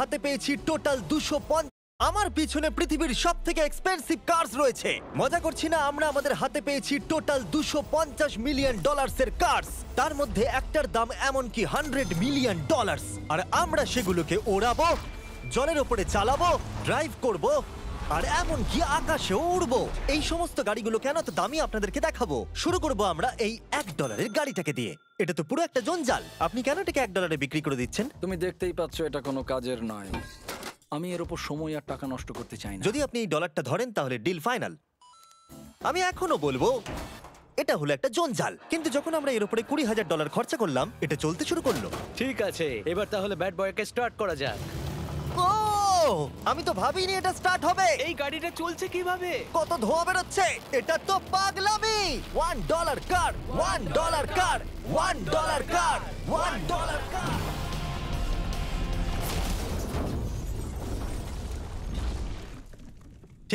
হাতে পেয়েছি টোটাল 250। আমার পিছনে পৃথিবীর সব থেকে এক্সপেন্সিভ কার্স রয়েছে। মজা করছি না, আমরা আমাদের হাতে পেয়েছি টোটাল $250 মিলিয়ন এর কার্স। তার মধ্যে একটার দাম এমনকি $100 মিলিয়ন। আর আমরা সেগুলোকে ওড়াবো, জলের ওপরে চালাবো, ড্রাইভ করব, আর এমনকি আকাশেও উড়বো। এই সমস্ত গাড়িগুলো কেন তো দামি আপনাদেরকে দেখাবো। শুরু করবো আমরা এই $1 গাড়িটাকে দিয়ে। এটা তো পুরো একটা জঞ্জাল। আপনি কেন এটাকে $1 বিক্রি করে দিচ্ছেন? তুমি দেখতেই পাচ্ছ এটা কোনো কাজের নয়। আমি এর উপর সময় আর টাকা নষ্ট করতে চাই না। যদি আপনি এই ডলারটা ধরেন তাহলে ডিল ফাইনাল। আমি এখনো বলবো এটা হলো একটা জঞ্জাল, কিন্তু যখন আমরা এর উপরে $20,000 খরচা করলাম, এটা চলতে শুরু করলো। ঠিক আছে, এবার তাহলে ব্যাড বয়কে স্টার্ট করা যাক। ও, আমি তো ভাবিনি এটা স্টার্ট হবে। এই গাড়িটা চলছে কিভাবে? কত ধোঁয়া বেরোচ্ছে, এটা তো পাগলামি। $1 কার, $1 কার, $1 কার, $1 কার।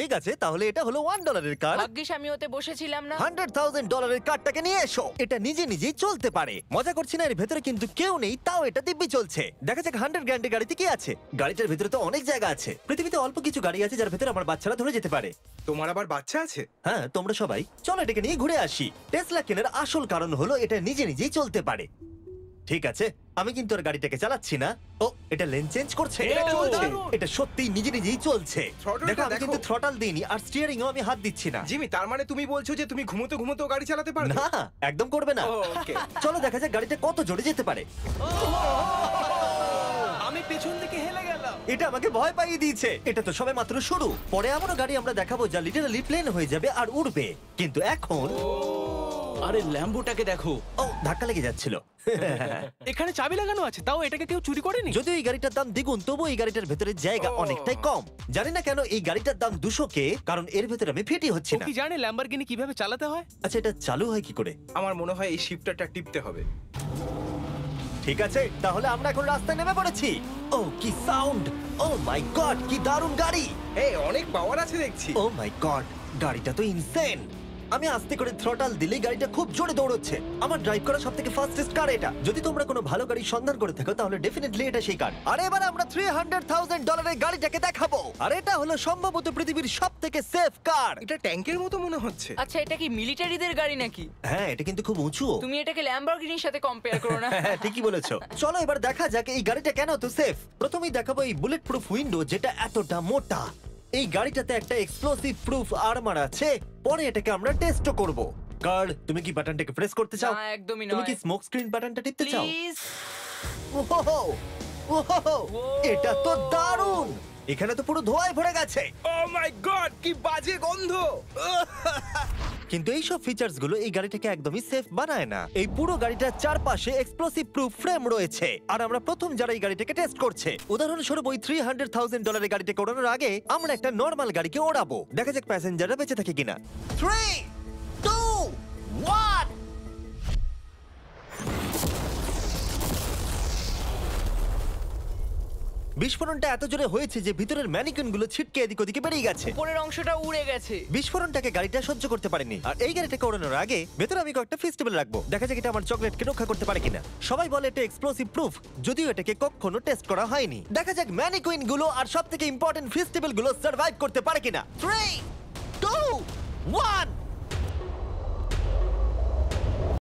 ঠিক আছে, তাহলে এটা হলো $1 কার। ভাগ্যিস আমি ওতে বসেছিলাম না। $100,000 কারটাকে নিয়ে এসো। এটা নিজে নিজেই চলতে পারে। মজা করছি না, এর ভেতরে কিন্তু কেউ নেই, তাও এটা দিব্যি চলছে। দেখা যাক 100 গ্র্যান্ডের গাড়িতে কি আছে। গাড়িটার ভেতরে তো অনেক জায়গা আছে। পৃথিবীতে অল্প কিছু গাড়ি আছে যার ভেতরে আমার বাচ্চারা ধরে যেতে পারে। তোমার আবার বাচ্চা আছে? হ্যাঁ, তোমরা সবাই চলো এটাকে নিয়ে ঘুরে আসি। টেসলা কেনার আসল কারণ হলো এটা নিজে নিজেই চলতে পারে। ঠিক আছে, আমি কিন্তু আর গাড়িটাকে চালাচ্ছি না। ও, এটা লেন চেঞ্জ করছে। এটা চলছে। এটা সত্যিই নিজে নিজেই চলছে। Throttle-টা দেখো, আমি দেখো। কিন্তু থ্রটাল দিইনি, আর স্টিয়ারিংও আমি হাত দিচ্ছি না। জিমি, তার মানে তুমি বলছো যে তুমি ঘুমোতে ঘুমোতেও গাড়ি চালাতে পারবে? না, একদম করবে না। ও, ওকে। চলো দেখা যাক গাড়িটা কত জোরে যেতে পারে। আমি পেছন থেকে হেলে গেলাম। এটা আমাকে ভয় পাইয়ে দিয়েছে। এটা তো সবে মাত্র শুরু। পরে এমনও গাড়ি আমরা দেখাবো যা লিটারালি প্লেন হয়ে যাবে আর উড়বে। কিন্তু এখন আরে ল্যাম্বোটাকে দেখো, ও, ধাক্কা লেগে যাচ্ছিল। এখানে চাবি লাগানো আছে, তাও এটাকে কেউ চুরি করেনি। যদিও এই গাড়িটার দাম দ্বিগুণ, তবু এই গাড়িটার ভেতরে জায়গা অনেকটাই কম। জানি না কেন এই গাড়িটার দাম 200K, কারণ এর ভেতরে আমি ফিটই হচ্ছে ও না। কি জানে ল্যাম্বরগিনি কিভাবে চালাতে হয়? আচ্ছা, এটা চালু হয় কি করে? আমার মনে হয় এই শিফটারটা টিপতে হবে। ঠিক আছে, তাহলে আমরা এখন রাস্তায় নেমে পড়েছি। ও, কি সাউন্ড! ও মাই গড, কি দারুণ গাড়ি! এই অনেক পাওয়ার আছে দেখছি। ও মাই গড, গাড়িটা তো ইনসেন। আমি আস্তে করে থ্রটাল দিলেই গাড়িটা খুব জোরে দৌড়চ্ছে। আমার ড্রাইভ করা সবথেকে ফাস্টেস্ট কার এটা। যদি তোমরা কোনো ভালো গাড়ির সন্ধান করে থাকো তাহলে ডেফিনেটলি এটা সেই কার। আর এবার আমরা $300,000 এর গাড়িটাকে দেখাবো। আর এটা হলো সম্ভবত পৃথিবীর সবথেকে সেফ কার। এটা ট্যাঙ্কের মতো মনে হচ্ছে। আচ্ছা, এটা কি মিলিটারিদের গাড়ি নাকি? হ্যাঁ, এটা কিন্তু খুব উঁচু। তুমি এটাকে ল্যাম্বরগিনির সাথে কম্পেয়ার করো না। হ্যাঁ, ঠিকই বলেছো। চলো এবার দেখা যাক এই গাড়িটা কেন তো সেফ। প্রথমেই দেখাবো এই বুলেট প্রুফ উইন্ডো, যেটা এতটা মোটা। এই গাড়িটাতে একটা এক্সপ্লোসিভ প্রুফ আর্মার আছে। পরে এটাকে আমরা টেস্টও করব। কার্ড, তুমি কি বাটনটাকে প্রেস করতে চাও? না, একদমই তুমি নয়। কি স্মোক স্ক্রিন বাটনটা টিপতে চাও? প্লিজ। ওহো, ওহো, এটা তো দারুণ। এখানে তো পুরো ধোঁয়ায় ভরে গেছে। ও মাই গড, কি বাজে গন্ধ! কিন্তু এই সব ফিচার্স গুলো এই গাড়িটাকে একদমই সেফ বানায় না। এই পুরো গাড়িটার চারপাশে এক্সপ্লোসিভ প্রুফ ফ্রেম রয়েছে। আর আমরা প্রথম যারা এই গাড়িটাকে টেস্ট করছে, উদাহরণস্বরূপ ওই $300,000 এর গাড়িটাকে ওড়ানোর আগে আমরা একটা নর্মাল গাড়িকে ওড়াবো। দেখা যাক প্যাসেঞ্জাররা বেঁচে থাকে কিনা। 3, 2, 1। বিস্ফোরণটা এত জোরে হয়েছে যে ভিতরের ম্যানিকুইন গুলো ছিটকে এদিক ওদিকে বেরিয়ে গেছে। উপরের অংশটা উড়ে গেছে। বিস্ফোরণটাকে গাড়িটা সহ্য করতে পারেনি। আর এই গাড়িটাকে ওড়ানোর আগে ভেতরে আমি কয়েকটা ফেস্টিভ্যাল রাখবো, দেখা যাক এটা আমার চকলেটকে রক্ষা করতে পারে কিনা। সবাই বলে এটা এক্সপ্লোসিভ প্রুফ, যদিও এটাকে কখনো টেস্ট করা হয়নি। দেখা যাক ম্যানিকুইন গুলো আর সবথেকে ইম্পর্টেন্ট ফেস্টিভ্যাল গুলো সার্ভাইভ করতে পারে কিনা। 3, 2, 1।